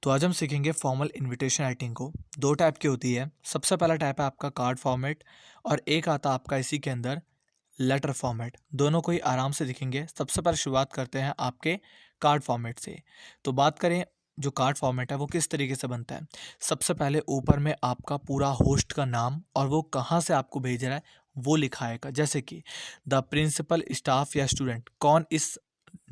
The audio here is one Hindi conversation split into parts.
तो आज हम सीखेंगे फॉर्मल इनविटेशन राइटिंग को। दो टाइप की होती है। सबसे पहला टाइप है आपका कार्ड फॉर्मेट और एक आता है आपका इसी के अंदर लेटर फॉर्मेट। दोनों को ही आराम से दिखेंगे। सबसे पहले शुरुआत करते हैं आपके कार्ड फॉर्मेट से। तो बात करें जो कार्ड फॉर्मेट है वो किस तरीके से बनता है। सबसे पहले ऊपर में आपका पूरा होस्ट का नाम और वो कहाँ से आपको भेज रहा है वो लिखा आएगा। जैसे कि द प्रिंसिपल, स्टाफ या स्टूडेंट, कौन इस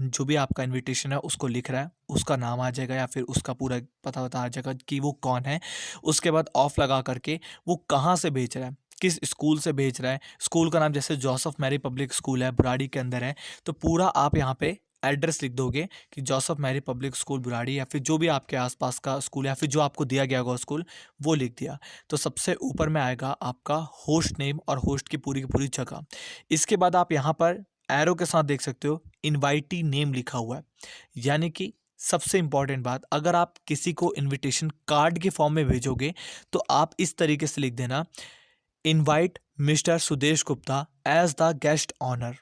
जो भी आपका इनविटेशन है उसको लिख रहा है, उसका नाम आ जाएगा या फिर उसका पूरा पता वता आ जाएगा कि वो कौन है। उसके बाद ऑफ लगा करके वो कहाँ से भेज रहा है, किस स्कूल से भेज रहा है। स्कूल का नाम जैसे जोसेफ मैरी पब्लिक स्कूल है, बुराड़ी के अंदर है, तो पूरा आप यहाँ पे एड्रेस लिख दोगे कि Joseph Mary public school Burari, या फिर जो भी आपके आसपास का स्कूल है या फिर जो आपको दिया गया होगा स्कूल वो लिख दिया। तो सबसे ऊपर में आएगा आपका होस्ट नेम और होस्ट की पूरी जगह। इसके बाद आप यहाँ पर एरो के साथ देख सकते हो इनवाइटी नेम लिखा हुआ है। यानी कि सबसे इंपॉर्टेंट बात, अगर आप किसी को इनविटेशन कार्ड के फॉर्म में भेजोगे तो आप इस तरीके से लिख देना, invite mister Sudesh Gupta as the guest honour.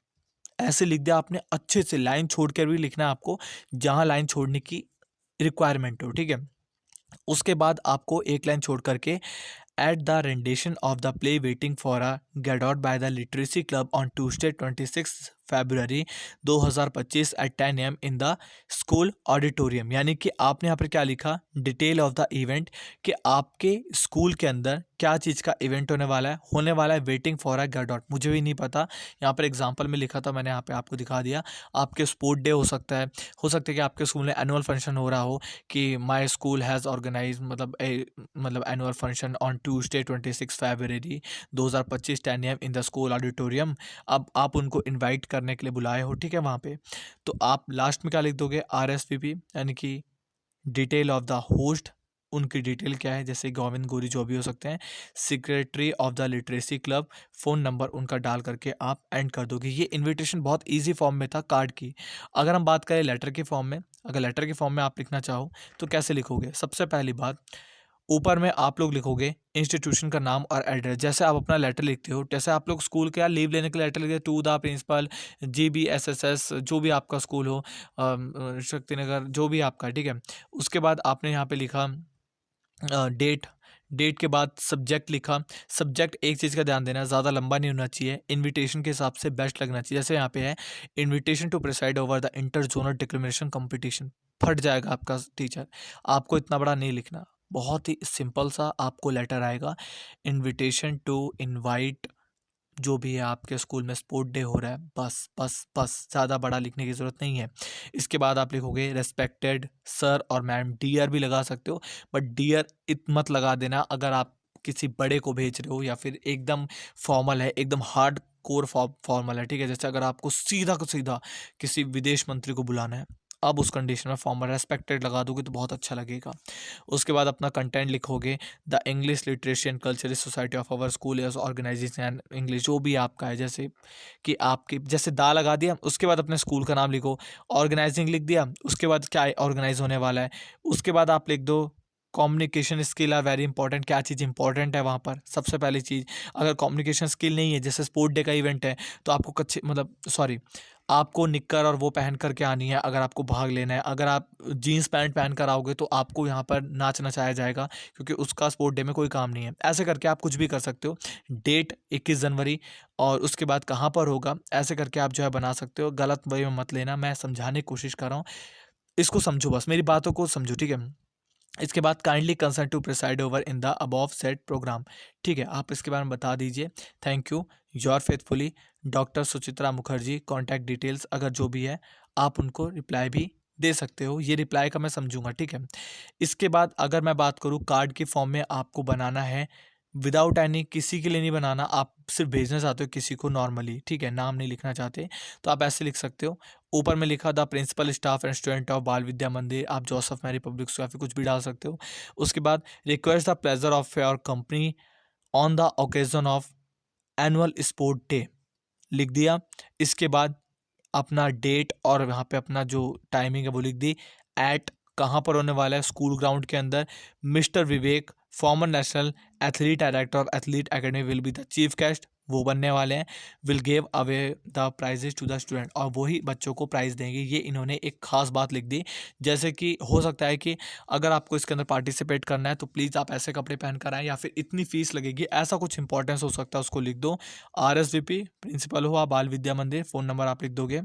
ऐसे लिख दिया आपने, अच्छे से लाइन छोड़ कर भी लिखना है आपको जहां लाइन छोड़ने की रिक्वायरमेंट हो, ठीक है। उसके बाद आपको एक लाइन छोड़ करके at the rendition of the play waiting for a Gadot by the Literacy Club on Tuesday 26 February 2025 at 10 AM in the school auditorium। यानी कि आपने यहाँ पर क्या लिखा, डिटेल ऑफ द इवेंट, कि आपके स्कूल के अंदर क्या चीज़ का इवेंट होने वाला है वेटिंग फॉर अ गैडॉट। मुझे भी नहीं पता, यहाँ पर एग्जांपल में लिखा था, मैंने यहाँ पे आपको दिखा दिया। आपके स्पोर्ट डे हो सकता है कि आपके स्कूल में एनुअल फंक्शन हो रहा हो कि माई स्कूल हैज़ ऑर्गेनाइज मतलब annual function on Tuesday 26 February 2025 10 AM in the school auditorium. अब आप उनको इनवाइट करने के लिए बुलाए हो, ठीक है, वहाँ पे। तो आप लास्ट में क्या लिख दोगे, RSVP, यानी कि डिटेल ऑफ द होस्ट, उनकी डिटेल क्या है, जैसे गोविंद गोरी जो भी हो सकते हैं, secretary of the literacy club, phone number उनका डाल करके आप एंड कर दोगे। ये इनविटेशन बहुत इजी फॉर्म में था कार्ड की। अगर हम बात करें लेटर के फॉर्म में, अगर लेटर के फॉर्म में आप लिखना चाहो तो कैसे लिखोगे। सबसे पहली बात, ऊपर में आप लोग लिखोगे इंस्टीट्यूशन का नाम और एड्रेस। जैसे आप अपना लेटर लिखते हो, जैसे आप लोग स्कूल के लीव लेने के लेटर लिखते, टू द प्रिंसिपल GBSSS, जो भी आपका स्कूल हो, शक्तिनगर, जो भी आपका, ठीक है। उसके बाद आपने यहाँ पे लिखा डेट, डेट के बाद सब्जेक्ट लिखा। सब्जेक्ट एक चीज़ का ध्यान देना, ज़्यादा लंबा नहीं होना चाहिए, इनविटेशन के हिसाब से बेस्ट लगना चाहिए। जैसे यहाँ पे है invitation to preside over the inter zonal declamation competition, फट जाएगा आपका टीचर। आपको इतना बड़ा नहीं लिखना, बहुत ही सिंपल सा आपको लेटर आएगा, इनविटेशन टू इनवाइट जो भी है आपके स्कूल में स्पोर्ट डे हो रहा है, बस बस बस, ज़्यादा बड़ा लिखने की ज़रूरत नहीं है। इसके बाद आप लिखोगे रेस्पेक्टेड सर और मैम, डियर भी लगा सकते हो, बट डियर मत लगा देना अगर आप किसी बड़े को भेज रहे हो या फिर एकदम फॉर्मल है, एकदम हार्ड कोर फॉर्मल है, ठीक है। जैसे अगर आपको सीधा को सीधा किसी विदेश मंत्री को बुलाना है, अब उस कंडीशन में फॉर्मल रेस्पेक्टेड लगा दोगे तो बहुत अच्छा लगेगा। उसके बाद अपना कंटेंट लिखोगे, the English literacy and cultural society of our school is organisation English, जो भी आपका है, जैसे कि आपकी जैसे दा लगा दिया। उसके बाद अपने स्कूल का नाम लिखो, ऑर्गेनाइजिंग लिख दिया, उसके बाद क्या ऑर्गेनाइज होने वाला है। उसके बाद आप लिख दो communication skill are very important, क्या चीज़ इंपॉर्टेंट है वहाँ पर। सबसे पहली चीज़, अगर कम्युनिकेशन स्किल नहीं है, जैसे स्पोर्ट डे का इवेंट है, तो आपको कच्चे मतलब सॉरी आपको निक्कर और वो पहन करके आनी है अगर आपको भाग लेना है। अगर आप जीन्स पैंट पहन कर आओगे तो आपको यहाँ पर नाच नचाया जाएगा, क्योंकि उसका स्पोर्ट डे में कोई काम नहीं है। ऐसे करके आप कुछ भी कर सकते हो। डेट 21 जनवरी और उसके बाद कहाँ पर होगा, ऐसे करके आप जो है बना सकते हो। गलत वे में मत लेना, मैं समझाने की कोशिश कर रहा हूँ, इसको समझो, बस मेरी बातों को समझो, ठीक है। इसके बाद kindly concern to preside over in the above set programme, ठीक है, आप इसके बारे में बता दीजिए। Thank you, your faithfully doctor Suchitra Mukherjee. Contact details अगर जो भी है आप उनको रिप्लाई भी दे सकते हो, ये रिप्लाई का मैं समझूंगा, ठीक है। इसके बाद अगर मैं बात करूँ, कार्ड के फॉर्म में आपको बनाना है विदाउट एनी, किसी के लिए नहीं बनाना, आप सिर्फ भेजना चाहते हो किसी को नॉर्मली, ठीक है, नाम नहीं लिखना चाहते, तो आप ऐसे लिख सकते हो। ऊपर में लिखा the principal staff and student of Bal Vidya मंदिर, आप जोसेफ मैरी पब्लिक स्कूल या फिर कुछ भी डाल सकते हो। उसके बाद request the pleasure of your company on the occasion of annual sport day, लिख दिया। इसके बाद अपना डेट और यहाँ पे अपना जो टाइमिंग है वो लिख दी। एट कहाँ पर होने वाला है, स्कूल ग्राउंड के अंदर, mister Vivek former national athlete director of athlete academy will be the chief guest, वो बनने वाले हैं। Will give away the prizes to the student, और वही बच्चों को प्राइज़ देंगे। ये इन्होंने एक खास बात लिख दी, जैसे कि हो सकता है कि अगर आपको इसके अंदर पार्टिसिपेट करना है तो प्लीज़ आप ऐसे कपड़े पहन कर आएँ, या फिर इतनी फीस लगेगी, ऐसा कुछ इंपॉर्टेंस हो सकता है, उसको लिख दो। RSVP प्रिंसिपल हुआ बाल विद्या मंदिर, फ़ोन नंबर आप लिख दोगे,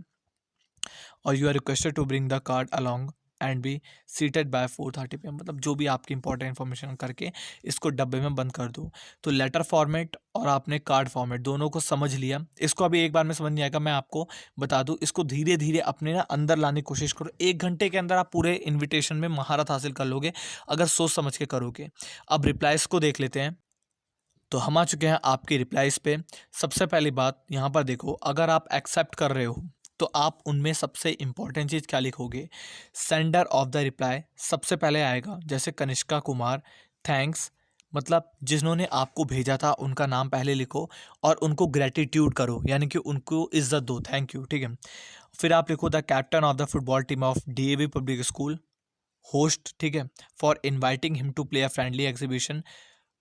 और you are requested to bring the card along and be seated by 4:30 PM। मतलब जो भी आपकी इंपॉर्टेंट इन्फॉर्मेशन करके इसको डब्बे में बंद कर दो। तो लेटर फॉर्मेट और आपने कार्ड फॉर्मेट दोनों को समझ लिया। इसको अभी एक बार में समझ नहीं आएगा, मैं आपको बता दूं, इसको धीरे धीरे अपने ना अंदर लाने की कोशिश करो। 1 घंटे के अंदर आप पूरे इन्विटेशन में महारत हासिल कर लोगे, अगर सोच समझ के करोगे। अब रिप्लाइज को देख लेते हैं। तो हम आ चुके हैं आपकी रिप्लाइज पे। सबसे पहली बात यहाँ पर देखो, अगर आप एक्सेप्ट कर रहे हो तो आप उनमें सबसे इंपॉर्टेंट चीज़ क्या लिखोगे? सेंडर ऑफ द रिप्लाई सबसे पहले आएगा, जैसे कनिष्का कुमार, थैंक्स, मतलब जिन्होंने आपको भेजा था उनका नाम पहले लिखो, और उनको ग्रेटिट्यूड करो, यानी कि उनको इज्जत दो, थैंक यू, ठीक है। फिर आप लिखो the captain of the football team of DAV public school, host, ठीक है, for inviting him to play a friendly exhibition,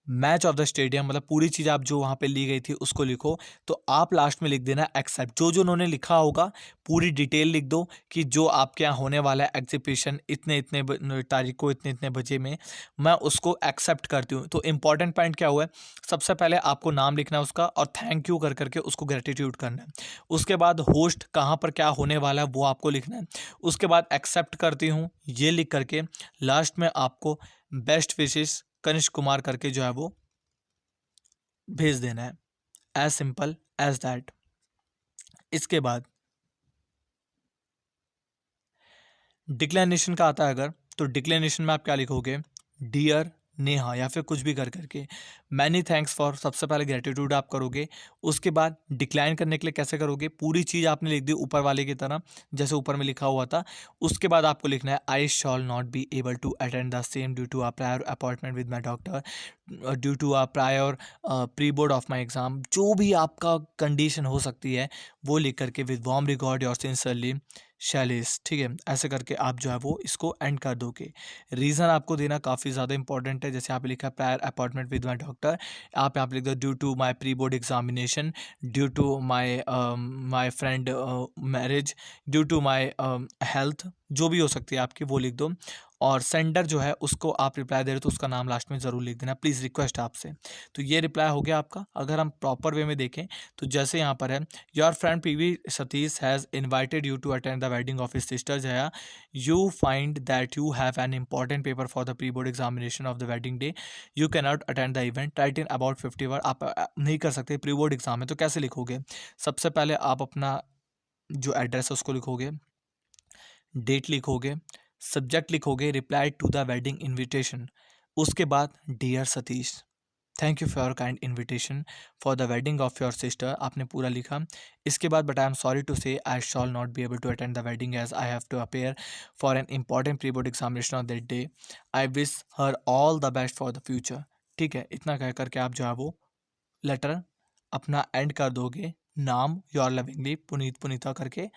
match of the stadium, मतलब पूरी चीज़ आप जो वहाँ पे ली गई थी उसको लिखो। तो आप लास्ट में लिख देना एक्सेप्ट, जो जो उन्होंने लिखा होगा पूरी डिटेल लिख दो, कि जो आपके यहाँ होने वाला है एग्जीबिशन इतने इतने तारीख को इतने इतने बजे में, मैं उसको एक्सेप्ट करती हूँ। तो इंपॉर्टेंट पॉइंट क्या हुआ है, सबसे पहले आपको नाम लिखना है उसका, और थैंक यू कर करके उसको ग्रेटिट्यूड करना है। उसके बाद होस्ट कहाँ पर क्या होने वाला है वो आपको लिखना है। उसके बाद एक्सेप्ट करती हूँ ये लिख करके लास्ट में आपको बेस्ट विशेस कनिष्क कुमार करके जो है वो भेज देना है। As simple as that. इसके बाद डिक्लेनेशन का आता है अगर, तो डिक्लेनेशन में आप क्या लिखोगे? डियर नेहा, या फिर कुछ भी कर करके। मैनी थैंक्स फॉर, सबसे पहले ग्रेटिट्यूड आप करोगे। उसके बाद डिक्लाइन करने के लिए कैसे करोगे? पूरी चीज़ आपने लिख दी ऊपर वाले की तरह, जैसे ऊपर में लिखा हुआ था। उसके बाद आपको लिखना है I shall not be able to attend the same due to a prior appointment with my doctor, due to a prior pre board of my exam. जो भी आपका कंडीशन हो सकती है वो लिख करके, with warm regard your sincerely Shailesh, ठीक है, ऐसे करके आप जो है वो इसको एंड कर दोगे। रीज़न आपको देना काफ़ी ज़्यादा इंपॉर्टेंट है, जैसे आप लिखा prior appointment with my doctor, आप यहाँ पे लिख दो due to my pre board examination, due to my my friend marriage, due to my health, जो भी हो सकती है आपकी वो लिख दो। और सेंडर जो है उसको आप रिप्लाई दे रहे हो तो उसका नाम लास्ट में ज़रूर लिख देना, प्लीज़ रिक्वेस्ट आपसे। तो ये रिप्लाई हो गया आपका। अगर हम प्रॉपर वे में देखें तो जैसे यहाँ पर है, your friend PV Satish has invited you to attend the wedding of his sister Jaya, you find that you have an important paper for the pre board examination of the wedding day, you can not attend the event, write in about 50 word. आप नहीं कर सकते, प्री बोर्ड एग्जाम है, तो कैसे लिखोगे? सबसे पहले आप अपना जो एड्रेस है उसको लिखोगे, डेट लिखोगे, सब्जेक्ट लिखोगे reply to the wedding invitation. उसके बाद dear Satish, thank you for your kind invitation for the wedding of your sister, आपने पूरा लिखा। इसके बाद but I am sorry to say I shall not be able to attend the wedding as I have to appear for an important pre board examination on that day, I wish her all the best for the future. ठीक है, इतना कह करके आप जो है वो लेटर अपना एंड कर दोगे, नाम योर लविंगली पुनीत पुनीता करके,